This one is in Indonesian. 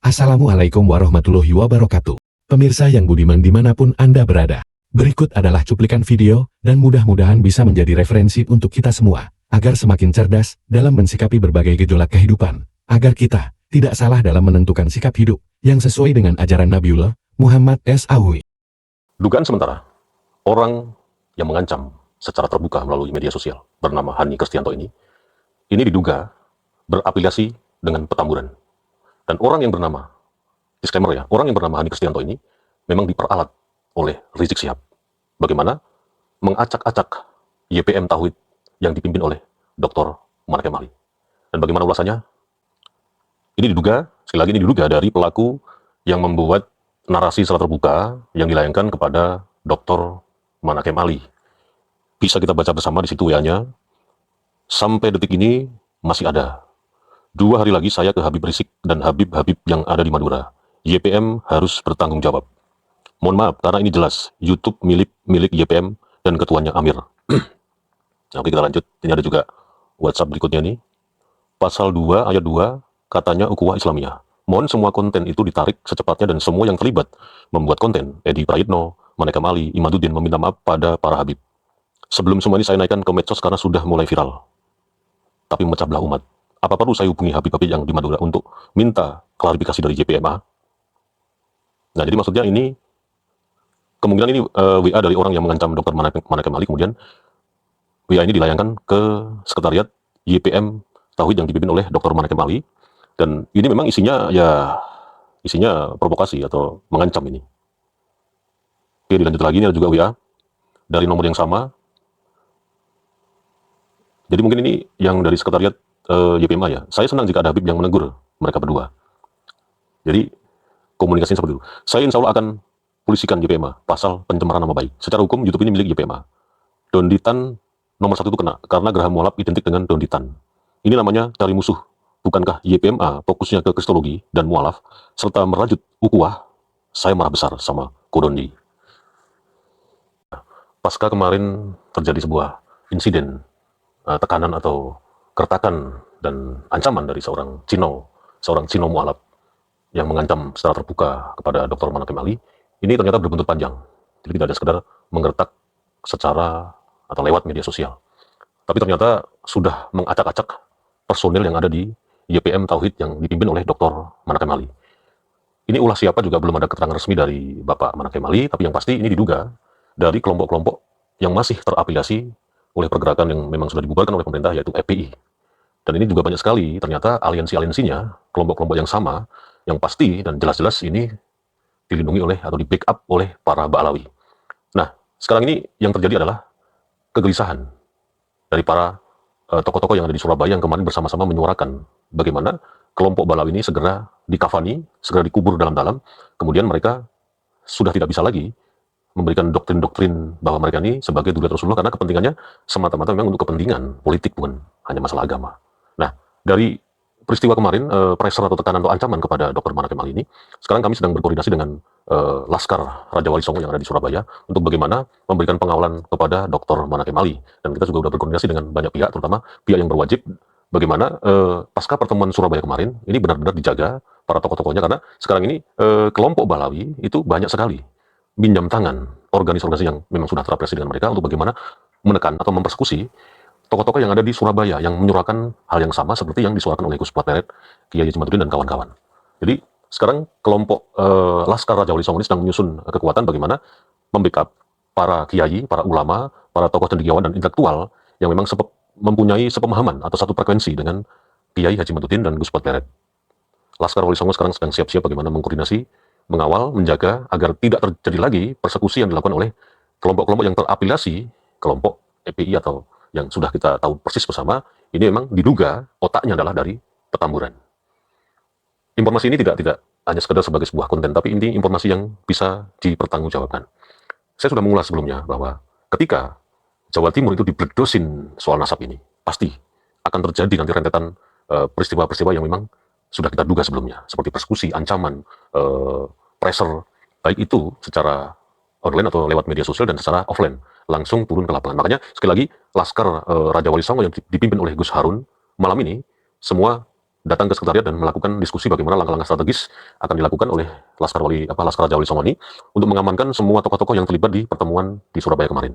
Assalamualaikum warahmatullahi wabarakatuh. Pemirsa yang budiman dimanapun Anda berada. Berikut adalah cuplikan video, dan mudah-mudahan bisa menjadi referensi untuk kita semua, agar semakin cerdas dalam mensikapi berbagai gejolak kehidupan, agar kita tidak salah dalam menentukan sikap hidup yang sesuai dengan ajaran Nabiullah Muhammad SAW. Dugaan sementara, orang yang mengancam secara terbuka melalui media sosial bernama Hani Kristianto ini diduga berafiliasi dengan Petamburan. Dan orang yang bernama, disclaimer ya, orang yang bernama Hani Kristianto ini memang diperalat oleh Rizik Syihab. Bagaimana mengacak-acak YPM Tauhid yang dipimpin oleh Dr. Muhammad Kemali. Dan bagaimana ulasannya? Ini diduga, sekali lagi ini diduga dari pelaku yang membuat narasi secara terbuka yang dilayangkan kepada Dr. Muhammad Kemali. Bisa kita baca bersama di situ WA-nya. Sampai detik ini masih ada. 2 hari lagi saya ke Habib Rizik dan Habib-Habib yang ada di Madura. YPM harus bertanggung jawab. Mohon maaf, karena ini jelas YouTube milik YPM dan ketuanya Amir. Nah, oke, kita lanjut. Ini ada juga WhatsApp berikutnya nih. Pasal 2 ayat 2 katanya ukhuwah Islamiyah. Mohon semua konten itu ditarik secepatnya dan semua yang terlibat membuat konten, Edi Prayitno, Muhammad Kemali, Imaduddin meminta maaf pada para Habib. Sebelum semua ini saya naikkan ke medsos karena sudah mulai viral. Tapi memecah belah umat. Apa perlu saya hubungi Habib-Habib yang di Madura untuk minta klarifikasi dari JPMA? Nah, jadi maksudnya ini, kemungkinan ini WA dari orang yang mengancam Dr. Muhammad Kemali, kemudian WA ini dilayangkan ke sekretariat YPM Tauhid yang dipimpin oleh Dr. Muhammad Kemali. Dan ini memang isinya provokasi atau mengancam ini. Oke, dilanjut lagi, ini ada juga WA dari nomor yang sama. Jadi mungkin ini yang dari sekretariat YPMA ya. Saya senang jika ada Habib yang menegur mereka berdua. Jadi komunikasinya seperti itu. Saya insya Allah akan polisikan YPMA pasal pencemaran nama baik. Secara hukum YouTube ini milik YPMA. Donditan nomor 1 itu kena karena Graham Mualaf identik dengan Donditan. Ini namanya cari musuh. Bukankah YPMA fokusnya ke kristologi dan mualaf serta merajut ukhuwah? Saya marah besar sama Kodondi. Pasca kemarin terjadi sebuah insiden tekanan atau kertakan dan ancaman dari seorang Cino mualaf yang mengancam secara terbuka kepada Dr. Muhammad Kemali, ini ternyata berbuntut panjang. Jadi tidak ada sekedar menggertak secara atau lewat media sosial. Tapi ternyata sudah mengacak-acak personil yang ada di YPM Tauhid yang dipimpin oleh Dr. Muhammad Kemali. Ini ulah siapa juga belum ada keterangan resmi dari Bapak Muhammad Kemali, tapi yang pasti ini diduga dari kelompok-kelompok yang masih terafiliasi oleh pergerakan yang memang sudah dibubarkan oleh pemerintah, yaitu FPI. Dan ini juga banyak sekali ternyata aliansi-aliansinya, kelompok-kelompok yang sama, yang pasti dan jelas-jelas ini dilindungi oleh atau di backup oleh para Ba'alawi. Nah, sekarang ini yang terjadi adalah kegelisahan dari para tokoh-tokoh yang ada di Surabaya yang kemarin bersama-sama menyuarakan bagaimana kelompok Ba'alawi ini segera dikafani, segera dikubur dalam-dalam, kemudian mereka sudah tidak bisa lagi memberikan doktrin-doktrin bahwa mereka ini sebagai dulur Rasulullah karena kepentingannya semata-mata memang untuk kepentingan politik, bukan hanya masalah agama. Nah, dari peristiwa kemarin, pressure atau tekanan atau ancaman kepada Dr. Muhammad Kemali ini, sekarang kami sedang berkoordinasi dengan Laskar Raja Wali Songo yang ada di Surabaya untuk bagaimana memberikan pengawalan kepada Dr. Muhammad Kemali. Dan kita juga sudah berkoordinasi dengan banyak pihak, terutama pihak yang berwajib, bagaimana pasca pertemuan Surabaya kemarin, ini benar-benar dijaga para tokoh-tokohnya, karena sekarang ini kelompok Ba'alawi itu banyak sekali pinjam tangan organisasi yang memang sudah terafiliasi dengan mereka untuk bagaimana menekan atau mempersekusi tokoh-tokoh yang ada di Surabaya yang menyuarakan hal yang sama seperti yang disuarakan oleh Gus Peret, Kiai Haji Imaduddin dan kawan-kawan. Jadi sekarang kelompok Laskar Raja Wali Songo ini sedang menyusun kekuatan bagaimana membackup para kiai, para ulama, para tokoh cendekiawan dan intelektual yang memang mempunyai sepemahaman atau satu frekuensi dengan Kiai Haji Imaduddin dan Gus Peret. Laskar Wali Songo sekarang sedang siap-siap bagaimana mengkoordinasi, mengawal, menjaga agar tidak terjadi lagi persekusi yang dilakukan oleh kelompok-kelompok yang terafiliasi kelompok FPI atau yang sudah kita tahu persis bersama, ini memang diduga otaknya adalah dari Petamburan. Informasi ini tidak hanya sekedar sebagai sebuah konten, tapi ini informasi yang bisa dipertanggungjawabkan. Saya sudah mengulas sebelumnya bahwa ketika Jawa Timur itu dibledosin soal nasab ini, pasti akan terjadi nanti rentetan peristiwa-peristiwa yang memang sudah kita duga sebelumnya, seperti persekusi, ancaman, pressure, baik itu secara online atau lewat media sosial dan secara offline, langsung turun ke lapangan. Makanya sekali lagi, Laskar Raja Wali Songo yang dipimpin oleh Gus Harun, malam ini semua datang ke sekretariat dan melakukan diskusi bagaimana langkah-langkah strategis akan dilakukan oleh Laskar Raja Wali Songo ini untuk mengamankan semua tokoh-tokoh yang terlibat di pertemuan di Surabaya kemarin.